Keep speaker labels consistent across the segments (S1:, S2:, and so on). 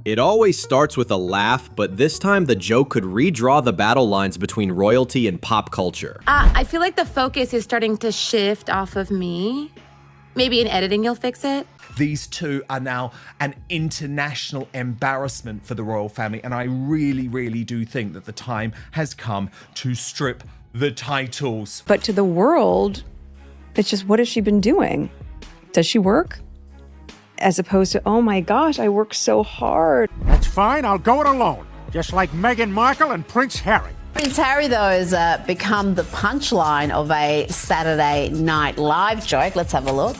S1: It always starts with a laugh, but this time the joke could redraw the battle lines between royalty and pop culture.
S2: I feel like the focus is starting to shift off of me. Maybe in editing you'll fix it.
S3: These two are now an international embarrassment for the royal family, and I really, really do think that the time has come to strip the titles.
S4: But to the world, it's just, what has she been doing? Does she work? As opposed to, oh my gosh, I work so hard.
S5: That's fine, I'll go it alone. Just like Meghan Markle and Prince Harry.
S6: Prince Harry, though, has become the punchline of a Saturday Night Live joke. Let's have a look.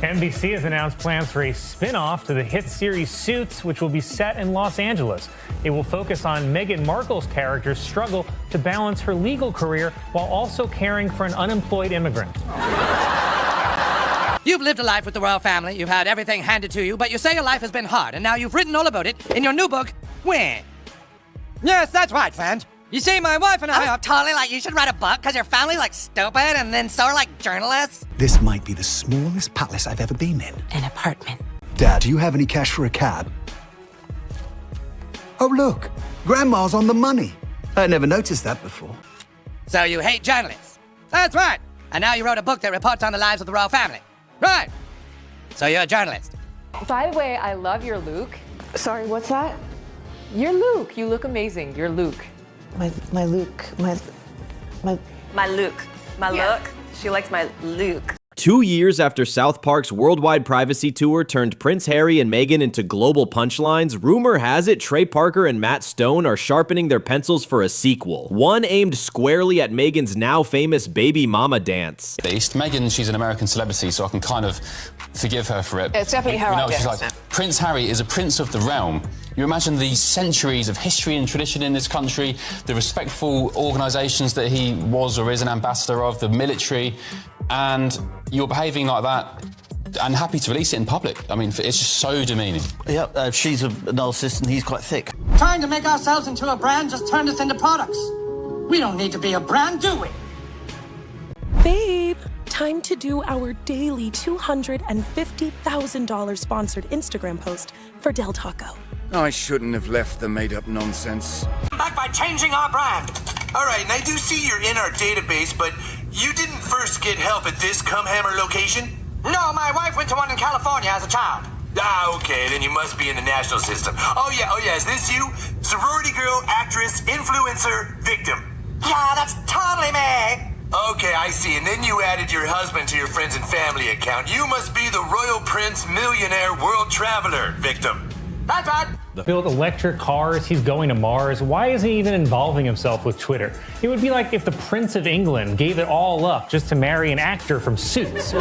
S7: NBC has announced plans for a spin-off to the hit series Suits, which will be set in Los Angeles. It will focus on Meghan Markle's character's struggle to balance her legal career while also caring for an unemployed immigrant.
S8: You've lived a life with the royal family, you've had everything handed to you, but you say your life has been hard, and now you've written all about it in your new book, When? Yes, that's right, friend. You see, my wife and I are totally like, you should write a book because your family's like stupid, and then so are like journalists.
S9: This might be the smallest palace I've ever been in.
S2: An apartment.
S9: Dad, do you have any cash for a cab? Oh, look, Grandma's on the money. I never noticed that before.
S8: So you hate journalists. That's right. And now you wrote a book that reports on the lives of the royal family. Right. So you're a journalist.
S10: By the way, I love your Luke.
S6: Sorry, what's that?
S10: Your Luke. You look amazing. Your Luke.
S6: My Luke.
S11: My Luke. My look. She likes my Luke.
S1: 2 years after South Park's worldwide privacy tour turned Prince Harry and Meghan into global punchlines, rumor has it Trey Parker and Matt Stone are sharpening their pencils for a sequel. One aimed squarely at Meghan's now famous baby mama dance.
S12: Meghan, she's an American celebrity, so I can kind of forgive her for it.
S11: It's definitely her idea.
S12: She's like, Prince Harry is a prince of the realm. You imagine the centuries of history and tradition in this country, the respectful organisations that he was or is an ambassador of, the military, and you're behaving like that and happy to release it in public. I mean, it's just so demeaning.
S13: Yep, she's a narcissist and he's quite thick.
S8: Trying to make ourselves into a brand just turned us into products. We don't need to be a brand, do we?
S14: Babe, time to do our daily $250,000 sponsored Instagram post for Del Taco.
S15: I shouldn't have left the made-up nonsense.
S8: Back by changing our brand.
S16: All right, and I do see you're in our database, but you didn't first get help at this Cumhammer location?
S8: No, my wife went to one in California as a child.
S16: Ah, okay, then you must be in the national system. Oh yeah, is this you? Sorority girl, actress, influencer, victim.
S8: Yeah, that's totally me.
S16: Okay, I see, and then you added your husband to your friends and family account. You must be the Royal Prince Millionaire World Traveler victim.
S8: That's right.
S7: Built electric cars, he's going to Mars. Why isn't he even involving himself with Twitter? It would be like if the Prince of England gave it all up just to marry an actor from Suits.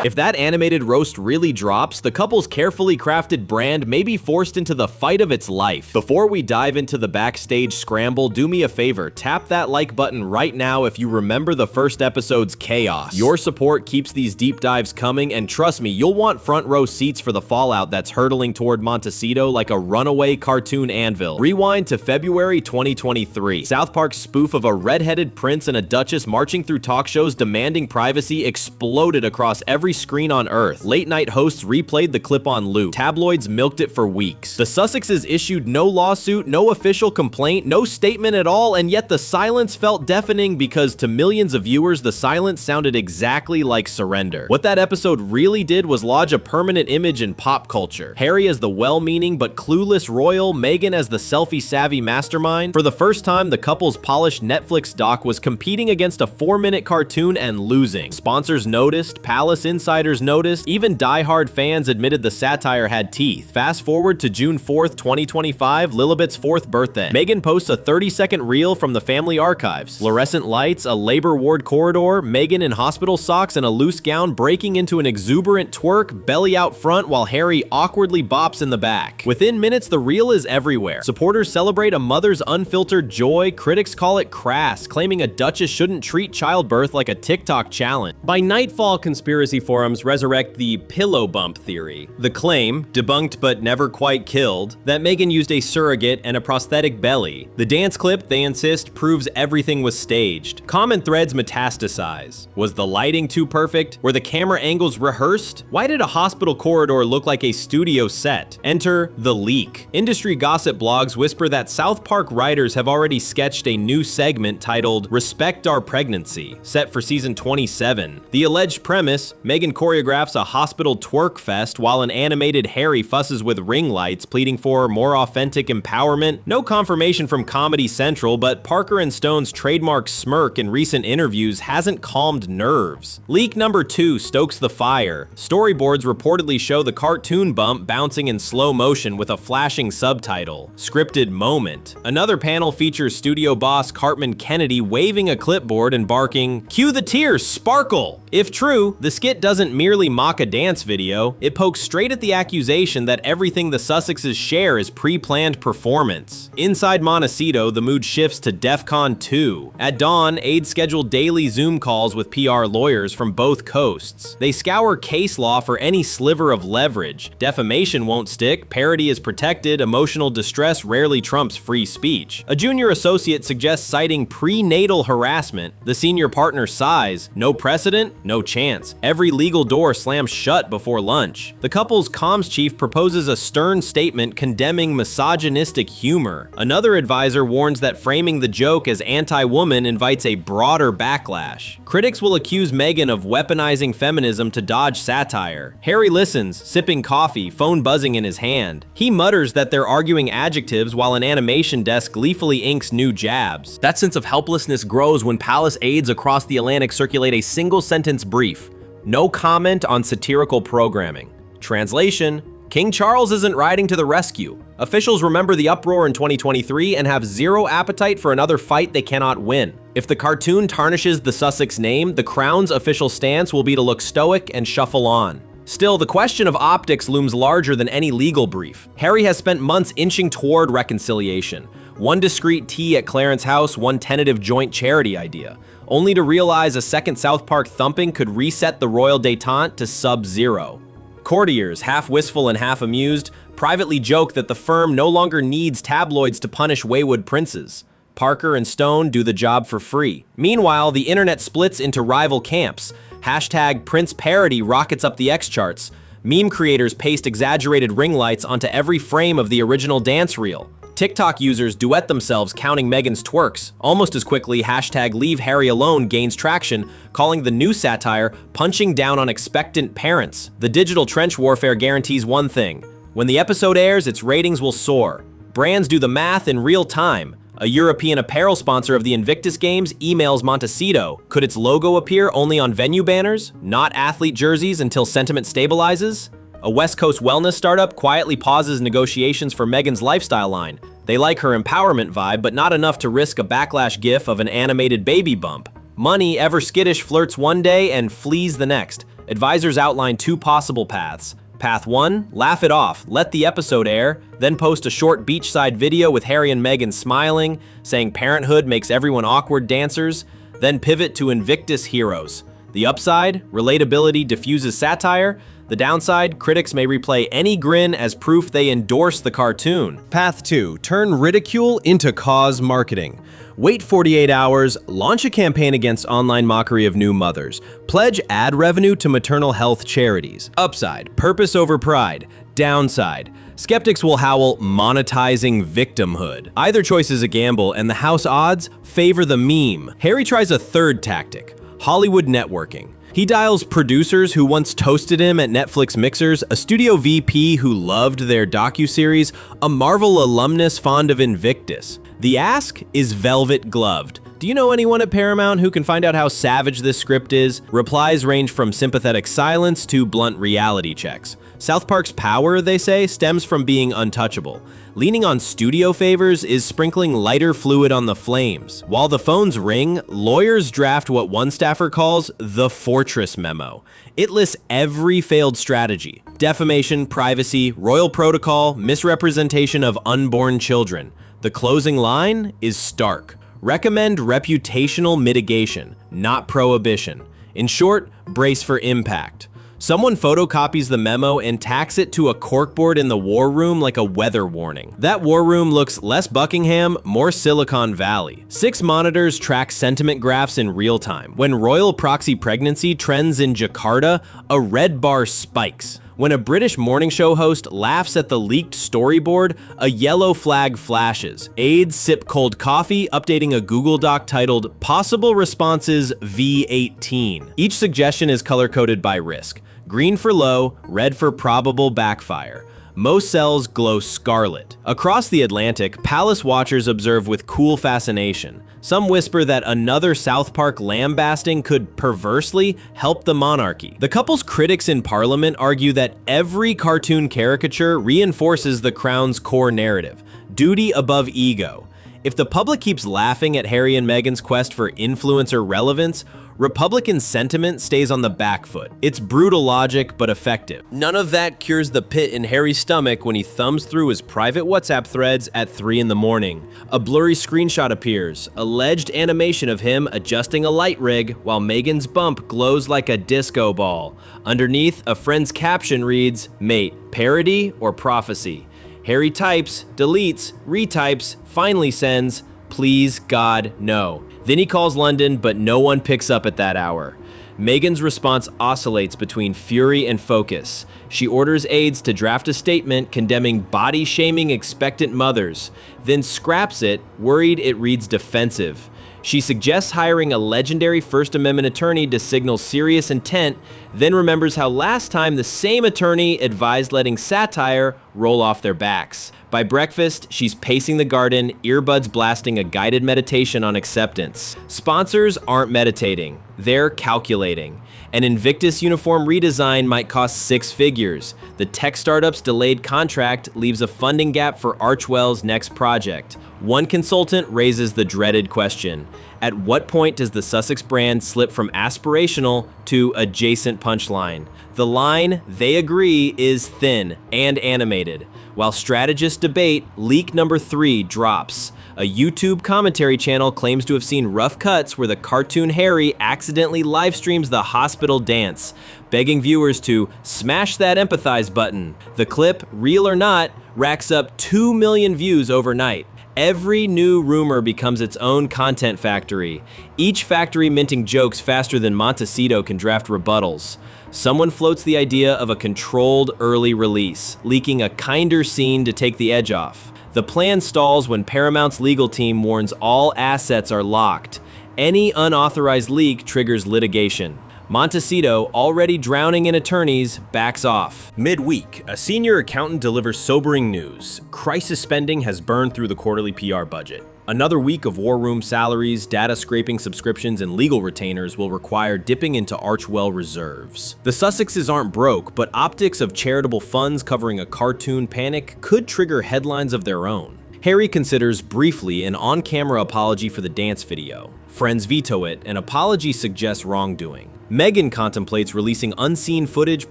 S1: If that animated roast really drops, the couple's carefully crafted brand may be forced into the fight of its life. Before we dive into the backstage scramble, do me a favor, tap that like button right now if you remember the first episode's chaos. Your support keeps these deep dives coming, and trust me, you'll want front row seats for the fallout that's hurtling toward Montecito like a runaway cartoon anvil. Rewind to February 2023. South Park's spoof of a redheaded prince and a duchess marching through talk shows demanding privacy exploded across every screen on Earth. Late night hosts replayed the clip on loop. Tabloids milked it for weeks. The Sussexes issued no lawsuit, no official complaint, no statement at all, and yet the silence felt deafening because to millions of viewers, the silence sounded exactly like surrender. What that episode really did was lodge a permanent image in pop culture. Harry as the well-meaning but clueless royal, Meghan as the selfie-savvy mastermind. For the first time, the couple's polished Netflix doc was competing against a 4-minute cartoon and losing. Sponsors noticed, palace insiders noticed, even die-hard fans admitted the satire had teeth. Fast forward to June 4th, 2025, Lilibet's 4th birthday. Meghan posts a 30-second reel from the family archives. Fluorescent lights, a labor ward corridor, Meghan in hospital socks and a loose gown breaking into an exuberant twerk, belly out front while Harry awkwardly bops in the back. Within minutes, the reel is everywhere. Supporters celebrate a mother's unfiltered joy, critics call it crass, claiming a duchess shouldn't treat childbirth like a TikTok challenge.
S17: By nightfall, conspiracy
S1: forums resurrect the pillow bump theory. The claim, debunked but never quite killed, that Meghan used a surrogate and a prosthetic belly. The dance clip, they insist, proves everything was staged. Common threads metastasize. Was the lighting too perfect? Were the camera angles rehearsed? Why did a hospital corridor look like a studio set? Enter the leak. Industry gossip blogs whisper that South Park writers have already sketched a new segment titled Respect Our Pregnancy, set for season 27. The alleged premise, Meghan choreographs a hospital twerk fest while an animated Harry fusses with ring lights, pleading for more authentic empowerment. No confirmation from Comedy Central, but Parker and Stone's trademark smirk in recent interviews hasn't calmed nerves. Leak number 2 stokes the fire. Storyboards reportedly show the cartoon bump bouncing in slow motion with a flashing subtitle, Scripted Moment. Another panel features studio boss Cartman Kennedy waving a clipboard and barking, "Cue the tears, sparkle!" If true, the skit doesn't merely mock a dance video, it pokes straight at the accusation that everything the Sussexes share is pre-planned performance. Inside Montecito, the mood shifts to DEFCON 2. At dawn, aides schedule daily Zoom calls with PR lawyers from both coasts. They scour case law for any sliver of leverage. Defamation won't stick, parody is protected, emotional distress rarely trumps free speech. A junior associate suggests citing prenatal harassment. The senior partner sighs, no precedent, no chance. Every legal door slams shut before lunch. The couple's comms chief proposes a stern statement condemning misogynistic humor. Another advisor warns that framing the joke as anti-woman invites a broader backlash. Critics will accuse Meghan of weaponizing feminism to dodge satire. Harry listens, sipping coffee, phone buzzing in his hand. He mutters that they're arguing adjectives while an animation desk gleefully inks new jabs. That sense of helplessness grows when palace aides across the Atlantic circulate a single-sentence brief. No comment on satirical programming. Translation: King Charles isn't riding to the rescue. Officials remember the uproar in 2023 and have zero appetite for another fight they cannot win. If the cartoon tarnishes the Sussex name, the Crown's official stance will be to look stoic and shuffle on. Still, the question of optics looms larger than any legal brief. Harry has spent months inching toward reconciliation. One discreet tea at Clarence House, one tentative joint charity idea, only to realize a second South Park thumping could reset the royal détente to sub-zero. Courtiers, half wistful and half amused, privately joke that the firm no longer needs tabloids to punish wayward princes. Parker and Stone do the job for free. Meanwhile, the internet splits into rival camps. Hashtag Prince Parody rockets up the X charts. Meme creators paste exaggerated ring lights onto every frame of the original dance reel. TikTok users duet themselves counting Meghan's twerks. Almost as quickly, hashtag Leave Harry Alone gains traction, calling the new satire punching down on expectant parents. The digital trench warfare guarantees one thing: when the episode airs, its ratings will soar. Brands do the math in real time. A European apparel sponsor of the Invictus Games emails Montecito. Could its logo appear only on venue banners, not athlete jerseys until sentiment stabilizes? A West Coast wellness startup quietly pauses negotiations for Meghan's lifestyle line. They like her empowerment vibe, but not enough to risk a backlash gif of an animated baby bump. Money, ever skittish, flirts one day and flees the next. Advisors outline 2 possible paths. Path 1, laugh it off, let the episode air, then post a short beachside video with Harry and Meghan smiling, saying parenthood makes everyone awkward dancers, then pivot to Invictus heroes. The upside, relatability diffuses satire. The downside, critics may replay any grin as proof they endorse the cartoon. Path 2, turn ridicule into cause marketing. Wait 48 hours, launch a campaign against online mockery of new mothers. Pledge ad revenue to maternal health charities. Upside, purpose over pride. Downside, skeptics will howl, monetizing victimhood. Either choice is a gamble, and the house odds favor the meme. Harry tries a third tactic, Hollywood networking. He dials producers who once toasted him at Netflix mixers, a studio VP who loved their docuseries, a Marvel alumnus fond of Invictus. The ask is velvet gloved. Do you know anyone at Paramount who can find out how savage this script is? Replies range from sympathetic silence to blunt reality checks. South Park's power, they say, stems from being untouchable. Leaning on studio favors is sprinkling lighter fluid on the flames. While the phones ring, lawyers draft what one staffer calls the Fortress Memo. It lists every failed strategy: defamation, privacy, royal protocol, misrepresentation of unborn children. The closing line is stark. Recommend reputational mitigation, not prohibition. In short, brace for impact. Someone photocopies the memo and tacks it to a corkboard in the war room like a weather warning. That war room looks less Buckingham, more Silicon Valley. 6 monitors track sentiment graphs in real time. When royal proxy pregnancy trends in Jakarta, a red bar spikes. When a British morning show host laughs at the leaked storyboard, a yellow flag flashes. Aides sip cold coffee, updating a Google Doc titled Possible Responses V18. Each suggestion is color-coded by risk. Green for low, red for probable backfire. Most cells glow scarlet. Across the Atlantic, palace watchers observe with cool fascination. Some whisper that another South Park lambasting could perversely help the monarchy. The couple's critics in Parliament argue that every cartoon caricature reinforces the crown's core narrative: duty above ego. If the public keeps laughing at Harry and Meghan's quest for influencer relevance, Republican sentiment stays on the back foot. It's brutal logic, but effective. None of that cures the pit in Harry's stomach when he thumbs through his private WhatsApp threads at 3 in the morning. A blurry screenshot appears, alleged animation of him adjusting a light rig while Meghan's bump glows like a disco ball. Underneath, a friend's caption reads, "Mate, parody or prophecy?" Harry types, deletes, retypes, finally sends, "Please God, no." Then he calls London, but no one picks up at that hour. Meghan's response oscillates between fury and focus. She orders aides to draft a statement condemning body-shaming expectant mothers, then scraps it, worried it reads defensive. She suggests hiring a legendary First Amendment attorney to signal serious intent, then remembers how last time the same attorney advised letting satire roll off their backs. By breakfast, she's pacing the garden, earbuds blasting a guided meditation on acceptance. Sponsors aren't meditating, they're calculating. An Invictus uniform redesign might cost 6 figures. The tech startup's delayed contract leaves a funding gap for Archwell's next project. One consultant raises the dreaded question: at what point does the Sussex brand slip from aspirational to adjacent punchline? The line, they agree, is thin and animated. While strategists debate, leak number 3 drops. A YouTube commentary channel claims to have seen rough cuts where the cartoon Harry accidentally live streams the hospital dance, begging viewers to smash that empathize button. The clip, real or not, racks up 2 million views overnight. Every new rumor becomes its own content factory, each factory minting jokes faster than Montecito can draft rebuttals. Someone floats the idea of a controlled early release, leaking a kinder scene to take the edge off. The plan stalls when Paramount's legal team warns all assets are locked. Any unauthorized leak triggers litigation. Montecito, already drowning in attorneys, backs off. Midweek, a senior accountant delivers sobering news. Crisis spending has burned through the quarterly PR budget. Another week of war room salaries, data scraping subscriptions, and legal retainers will require dipping into Archwell reserves. The Sussexes aren't broke, but optics of charitable funds covering a cartoon panic could trigger headlines of their own. Harry considers briefly an on-camera apology for the dance video. Friends veto it, and apology suggests wrongdoing. Meghan contemplates releasing unseen footage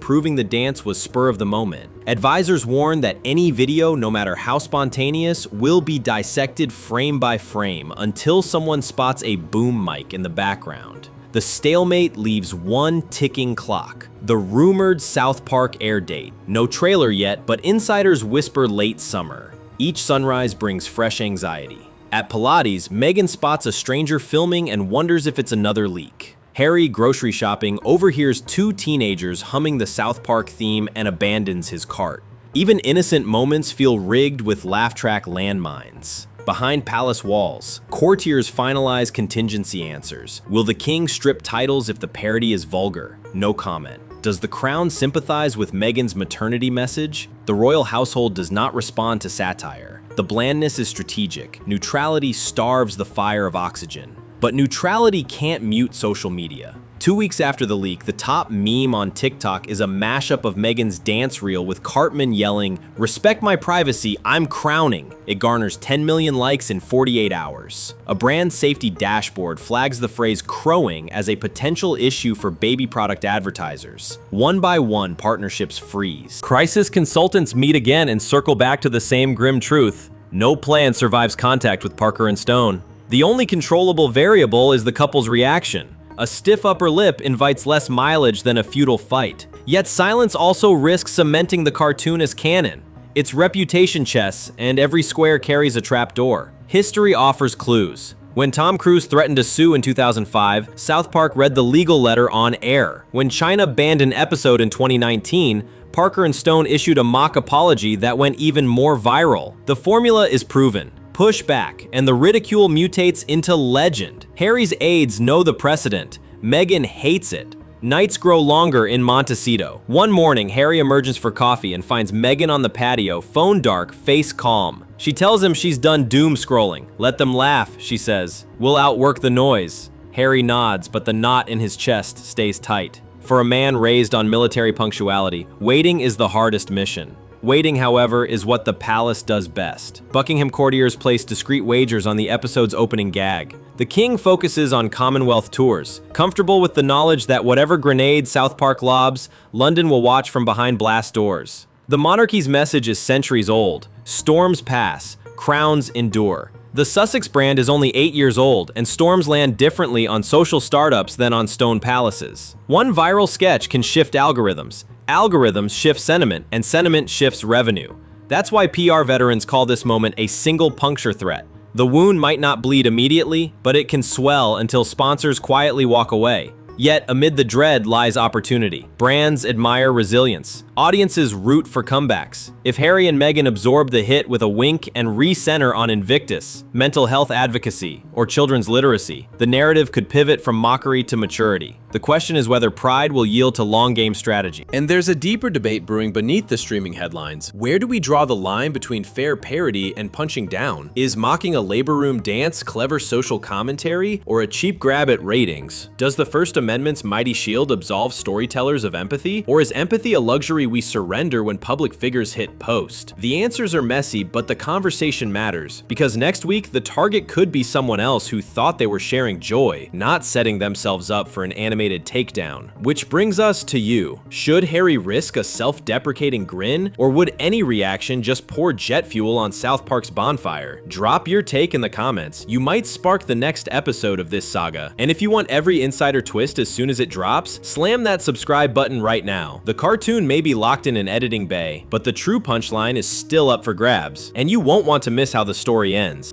S1: proving the dance was spur of the moment. Advisors warn that any video, no matter how spontaneous, will be dissected frame by frame until someone spots a boom mic in the background. The stalemate leaves one ticking clock: the rumored South Park air date. No trailer yet, but insiders whisper late summer. Each sunrise brings fresh anxiety. At Pilates, Meghan spots a stranger filming and wonders if it's another leak. Harry, grocery shopping, overhears 2 teenagers humming the South Park theme and abandons his cart. Even innocent moments feel rigged with laugh track landmines. Behind palace walls, courtiers finalize contingency answers. Will the king strip titles if the parody is vulgar? No comment. Does the crown sympathize with Meghan's maternity message? The royal household does not respond to satire. The blandness is strategic. Neutrality starves the fire of oxygen. But neutrality can't mute social media. 2 weeks after the leak, the top meme on TikTok is a mashup of Meghan's dance reel with Cartman yelling, "Respect my privacy, I'm crowning." It garners 10 million likes in 48 hours. A brand safety dashboard flags the phrase crowing as a potential issue for baby product advertisers. One by one, partnerships freeze. Crisis consultants meet again and circle back to the same grim truth. No plan survives contact with Parker and Stone. The only controllable variable is the couple's reaction. A stiff upper lip invites less mileage than a feudal fight. Yet silence also risks cementing the cartoon as canon. It's reputation chess, and every square carries a trapdoor. History offers clues. When Tom Cruise threatened to sue in 2005, South Park read the legal letter on air. When China banned an episode in 2019, Parker and Stone issued a mock apology that went even more viral. The formula is proven. Push back, and the ridicule mutates into legend. Harry's aides know the precedent. Meghan hates it. Nights grow longer in Montecito. One morning, Harry emerges for coffee and finds Meghan on the patio, phone dark, face calm. She tells him she's done doom scrolling. Let them laugh, she says. We'll outwork the noise. Harry nods, but the knot in his chest stays tight. For a man raised on military punctuality, waiting is the hardest mission. Waiting, however, is what the palace does best. Buckingham courtiers place discreet wagers on the episode's opening gag. The king focuses on Commonwealth tours, comfortable with the knowledge that whatever grenade South Park lobs, London will watch from behind blast doors. The monarchy's message is centuries old. Storms pass, crowns endure. The Sussex brand is only 8 years old, and storms land differently on social startups than on stone palaces. One viral sketch can shift algorithms. Algorithms shift sentiment, and sentiment shifts revenue. That's why PR veterans call this moment a single puncture threat. The wound might not bleed immediately, but it can swell until sponsors quietly walk away. Yet, amid the dread lies opportunity. Brands admire resilience. Audiences root for comebacks. If Harry and Meghan absorb the hit with a wink and re-center on Invictus, mental health advocacy, or children's literacy, the narrative could pivot from mockery to maturity. The question is whether pride will yield to long-game strategy.
S17: And there's a deeper debate brewing beneath the streaming headlines. Where do we draw the line between fair parody and punching down? Is mocking a labor room dance clever social commentary, or a cheap grab at ratings? Does the First Amendment's mighty shield absolve storytellers of empathy, or is empathy a luxury we surrender when public figures hit post? The answers are messy, but the conversation matters, because next week the target could be someone else who thought they were sharing joy, not setting themselves up for an animated takedown. Which brings us to you. Should Harry risk a self-deprecating grin, or would any reaction just pour jet fuel on South Park's bonfire? Drop your take in the comments. You might spark the next episode of this saga. And if you want every insider twist as soon as it drops, slam that subscribe button right now. The cartoon may be locked in an editing bay, but the true punchline is still up for grabs, and you won't want to miss how the story ends.